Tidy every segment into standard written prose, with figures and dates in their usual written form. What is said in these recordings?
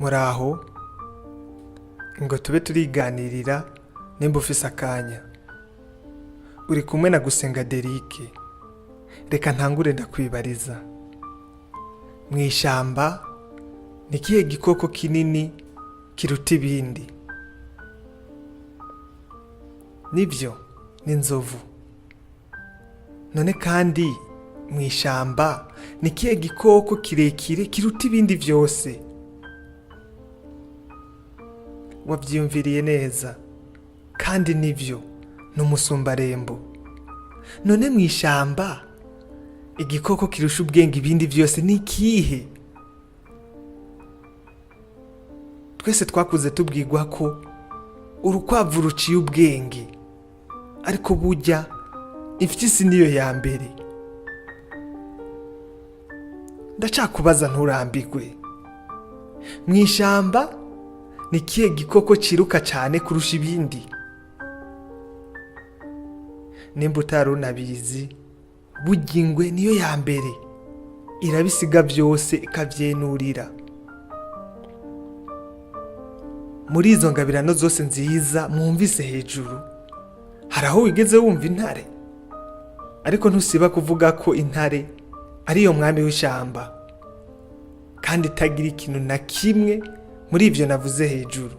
muraho ngo tube turiganirira nimba ufise akanya. Uri kumwe na Gusenga Derike. Reka ntangure ndakwibariza. Mw'ishamba ni kihe gikoko kinini kiruta ibindi? Nivyo ni inzovu. None kandi mw'ishamba ni kihe gikoko kirekire kiruta ibindi vyose? Wavyiyumviriye neza, kandi nivyo ni umusumbarembo. None mw'ishamba igikoko kirusha ubwenge ibindi vyose ni ikihe? Twese twakuze tubwirwa ko urukwavu ruciye ubwenge, ariko burya imfyisi niyo ya mbere. Ndacakubaza nturambirwe. Mw'ishamba ni kihe gikoko ciruka cane kurusha ibindi? Nimba utarunabizi, burya ingwe niyo ya mbere, irabisiga vyose ikavyenurira. Muri izo ngabirano zose nziza mwumvise hejuru, hari aho wigeze wumva intare? Ariko ntusiba kuvuga ko intare ariyo mwami w'ishamba, kandi itagira ikintu na kimwe muri ivyo navuze hejuru.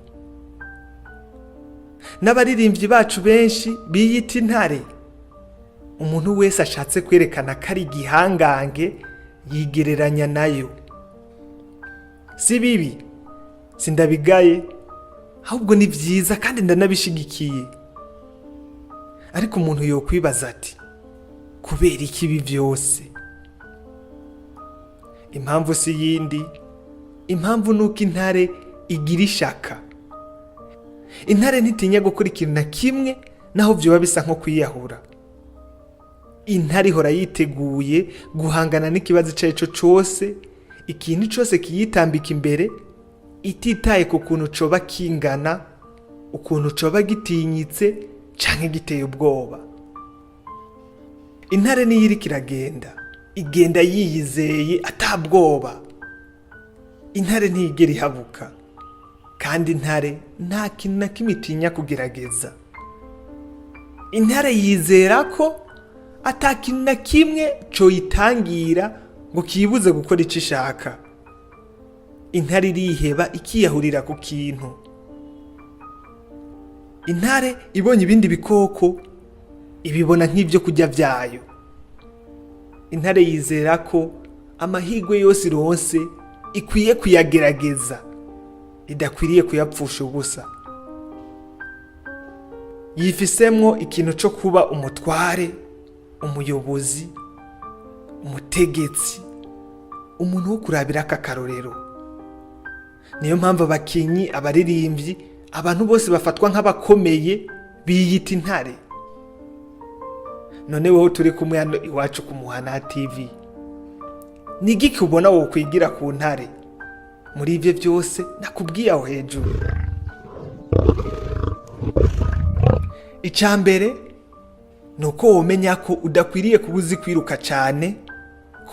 N'abaririmbyi bacu benshi biyita intare. Umuntu wese ashatse kwerekana ko ari igihangange yigereranya nayo. Si bibi, sindabigaye, ahubwo ni vyiza kandi ndanabishigikiye. Ariko umuntu yokwibaza ati, kubera iki ibi vyose? Impamvu si yindi, impamvu nuko intare igira ishaka. Intare ntitinya gukora ikintu na kimwe naho vyoba bisa nko kwiyahura. Intare ihora yiteguye guhangana n'ikibazo ico cose, ikintu cose kiyitambika imbere, ititaye ku kuntu coba kingana, ukuntu coba gitinyitse canke giteye ubwoba. Intare niyo iriko iragenda, igenda yiyizeye atabwoba. Intare ntiyigera ihabuka, kandi intare nta kintu na kimwe itinya kugerageza. Intare yizera ko ata kintu na kimwe coyitangira ngo kibuze gukora ico ishaka. Intare iriheba ikiyahurira ku kintu. Intare ibonye ibindi bikoko ibibona nk'ivyo kurya vyayo. Intare yizera ko amahirwe yose ironse ikwiye kuyagerageza, idakwiriye kuyapfusha ubusa. Yifisemwo ikintu co kuba umutware, umuyobozi, umutegetsi, umuntu wo kurabirako akarorero. Niyo mpamvu abakinyi, abaririmbyi, abantu bose bafatwa nk'abakomeye biyita intare. None wowe turi kumwe hano iwacu ku Muhana TV, ni igiki ubona wowe kwigira ku ntare muri ivyo vyose nakubwiye aho hejuru? Icambere nuko womenya ko udakwiriye kubuzi kwiruka cane,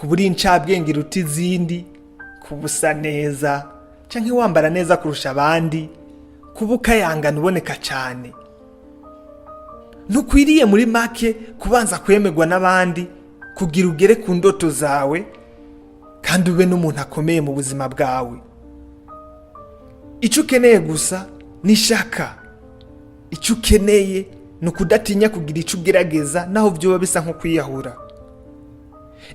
kuburi incabwenge iruta izindi, kubusa neza canke wambara neza kurusha abandi, kubuka yangana uboneka cane. Ntukwiriye muri make kubanza kwemerwa n'abandi kugira ugere ku ndoto zawe, kandi ube n'umuntu akomeye mu buzima bwawe. Ico ukeneye gusa ni ishaka. Ico ukeneye ni ukudatinya kugira ico ugerageza naho vyoba bisa nko kwiyahura.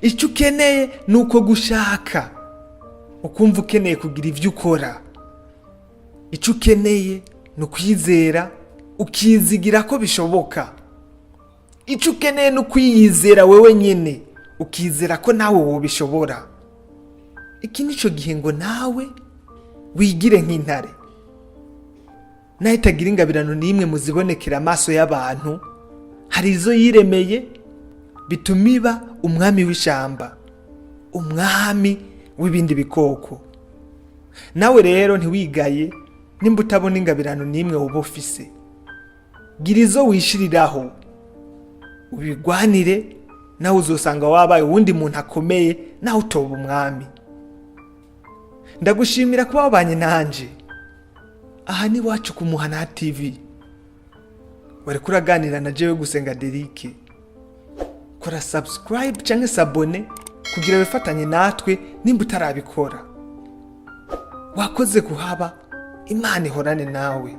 Ico ukeneye ni uko gushaka, ukumva ukeneye kugira ivyo ukora. Ico ukeneye ni ukwizera, ukizigira ko bishoboka. Ico ukeneye ni ukwiyizera wewe nyene, ukizera ko nawe wobishobora. Iki nico gihe ngo nawe wigire nk'intare. Naho itagira ingabirano n'imwe muzibonekera amaso y'abantu, hari izo yiremeye bituma iba umwami w'ishamba, umwami w'ibindi bikoko. Nawe rero ntiwigaye nimba utabona ingabirano n'imwe woba ufise. Gira izo wishiriraho, ubigwanire, nawe uzosanga wabaye uwundi muntu akomeye nawe utoba umwami. ndagushimira kuba wabanye nanje. Aha ni wacu ku Muhana TV. Wariko uraganira na jewe Gusenga Derike. Kora subscribe canke s'abone kugira wifatanye natwe nimba utarabikora. Wakoze kuhaba, Imana ihorane nawe.